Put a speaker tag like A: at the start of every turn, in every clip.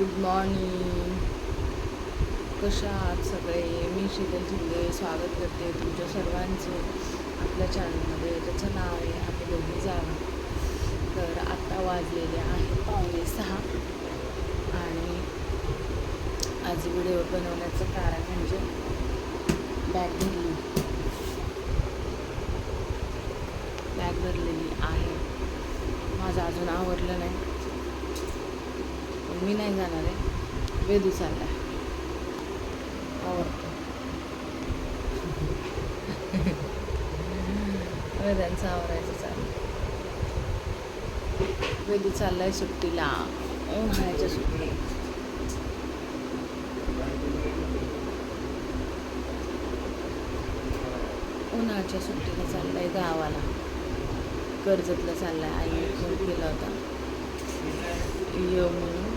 A: Good morning. कशा आहात सगळे? मी शीतल शिंदे स्वागत करते तुमच्या सर्वांचे आपल्या चॅनलमध्ये, ज्याचं नाव आहे आम्ही दोघी जाणं. तर आत्ता वाजलेले आहे 5:45 आणि आज व्हिडिओ बनवण्याचं कारण म्हणजे बॅग भरलेली आहे. माझं अजून आवरलं नाही, पण मी नाही जाणार आहे. वेदू चालला आहे, आवडतो वेदांचं आवरायचं चाललं. वेदू चाललाय सुट्टीला, उन्हाळ्याच्या सुट्टी. उन्हाळ्याच्या सुट्टीला चाललाय गावाला. कर्जतला चाललाय. आईने फोन केला होता ये म्हणून.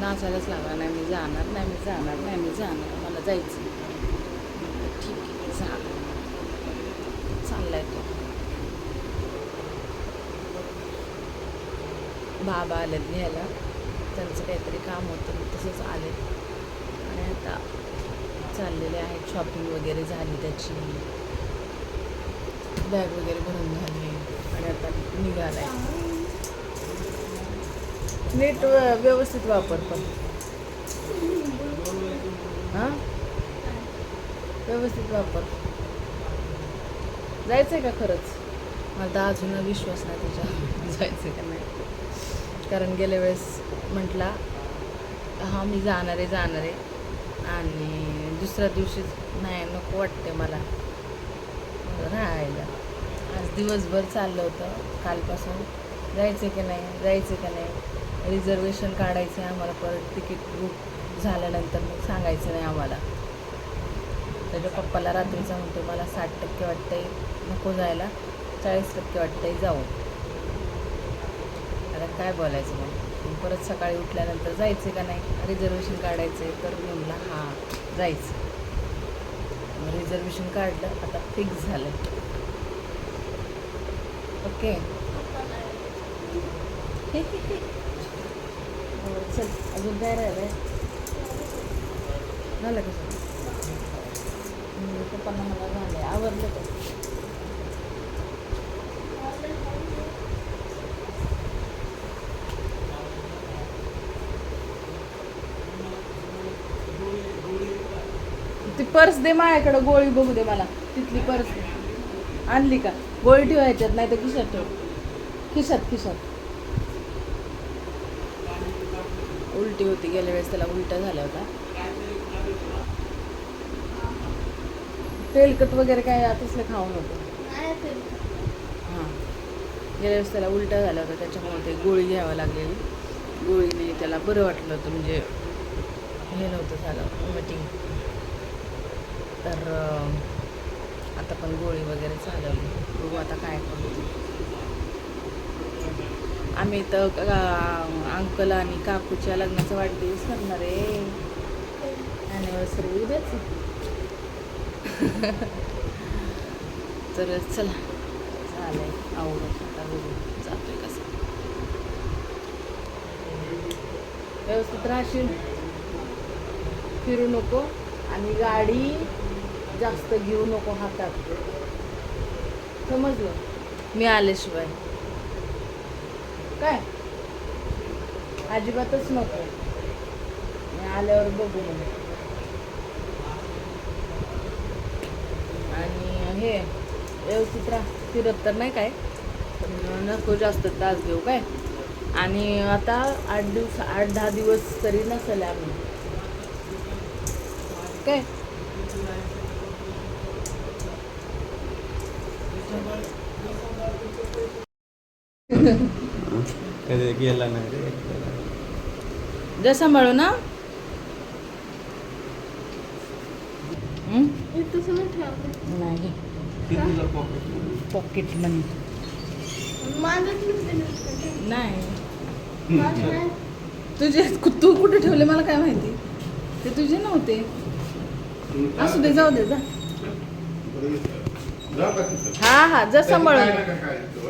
A: नाचायलाच लागला, नाही मी जाणार, नाही मी जाणार, नाही मी जाणार, मला जायचं. ठीक आहे, चाललाय तो. बाबा आलेत घ्यायला, त्यांचं काहीतरी काम होतं, तसंच आले आणि आता चाललेले आहेत. शॉपिंग वगैरे झाली, त्याची बॅग वगैरे भरून झाली आणि आता निघालाय. नीट व्यवस्थित वापर, पण हां व्यवस्थित वापर. जायचं आहे का खरंच? मला अजून विश्वास नाही त्याच्या जायचं का नाही. कारण गेल्या वेळेस म्हटला हां मी जाणार आहे आणि दुसऱ्या दिवशीच नाही, नको वाटते मला राहायला. आज दिवसभर चाललं होतं कालपासून, जायचं की नाही, रिझर्वेशन काढायचं आहे आम्हाला. परत तिकीट बुक झाल्यानंतर मग सांगायचं नाही आम्हाला. त्याच्या पप्पाला रात्रीचा म्हणतो मला 60% वाटतंय नको जायला, 40% वाटतंय जाऊ. आता काय बोलायचं मग. परत सकाळी उठल्यानंतर जायचं का नाही, रिझर्वेशन काढायचं आहे. तर म्हणला हां जायचं. रिझर्वेशन काढलं, आता फिक्स झालं. ओके चल, अजून काय राहिलं झालं कसं? पप्पांना मला झालं आवडलं का? ती पर्स दे माझ्याकडं, गोळी बघू दे मला. तिथली पर्स आणली का? गोळी ठेवायच्यात, नाही तर खिशात ठेव. खिशात उलटी होती गेल्या वेळेस, त्याला उलटा झाला होता. तेलकट वगैरे काय तसलं खाऊ नको. हां गेल्या वेळेस त्याला उलटा झाला होता, त्याच्यामुळे ते गोळी घ्यावं लागलेली. गोळीने त्याला बरं वाटलं होतं, म्हणजे हे नव्हतं झालं वॉमिटिंग. तर आता पण गोळी वगैरे चालवली, बघू आता काय करू. आम्ही तर अंकल आणि काकूच्या लग्नाचा वाढदिवस करणार आहे. ॲनिव्हर्सरी उद्याच. तर चला चालेल, आवडत आता बघू जातोय कसं. व्यवस्थित राहशील, फिरू नको आणि गाडी जास्त घेऊ नको हातात, समजलं? मी आल्याशिवाय काय अजिबातच नको. मी आल्यावर बघू म्हणून. आणि हे व्यवस्थित राहा, फिरत तर नाही काय, पण नको जास्त त्रास घेऊ काय. आणि आता 8-10 दिवस तरी नसेल आम्ही काय.
B: गेला नाही
A: जा सांभाळू ना. नाही पॉकेट मनी नाही. तुझे तू कुठे ठेवले मला काय माहिती, ते तुझे नव्हते. असू दे, जाऊ दे, जा. हा जा सांभाळून.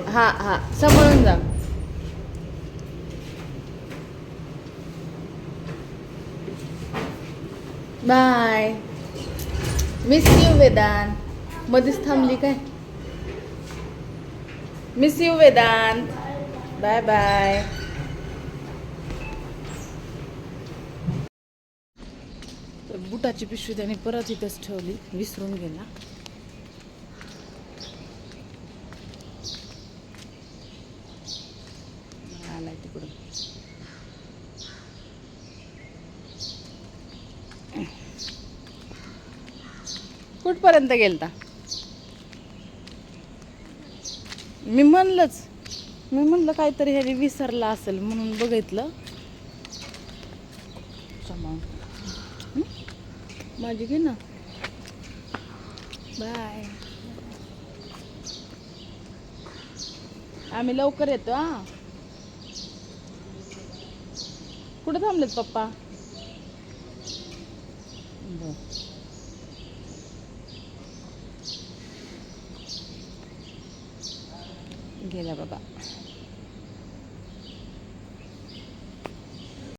A: हा सांभाळून जा. बाय. Miss you Vedant. मध्येच थांबली काय? Miss you Vedant. Bye bye. बुटाची पिशवी त्याने परत इथंच ठेवली, विसरून गेला. आलाय तिकडून. कुठपर्यंत गेलता? मी म्हणलं काहीतरी ह्याने विसरला असेल म्हणून बघितलं. माझी घे ना. बाय. आम्ही लवकर येतो हा. कुठे थांबलेत पप्पा? बर. गेला बाबा.